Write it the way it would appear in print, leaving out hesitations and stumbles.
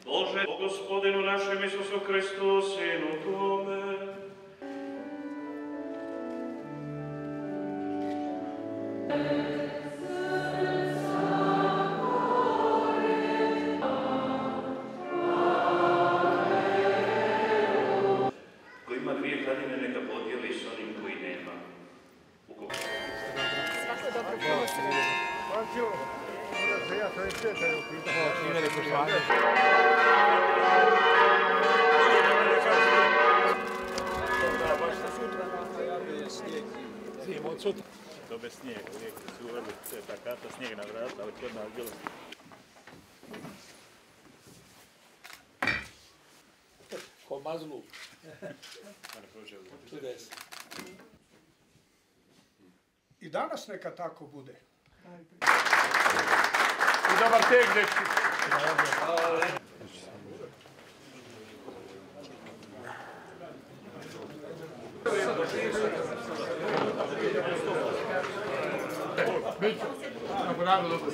Bože, o Gospodinu našem Isusu Hristu, Sinu Tvome, ko ima dvije haljine, neka podijeli s onim koji nema. Svako dobro pomoći. Ja to je čekaj u pitanju. Imali poštovanje. Baš sa sutra najavljuje snijeg. Zim od sutra. To bez snijega, uvijek su uveli ta karta snijeg na vrata, ali kod nas bilo. Ko mazlu. Čudes. I danas neka tako bude. I dobar tek, dečki. Biću. Bravo, dobro.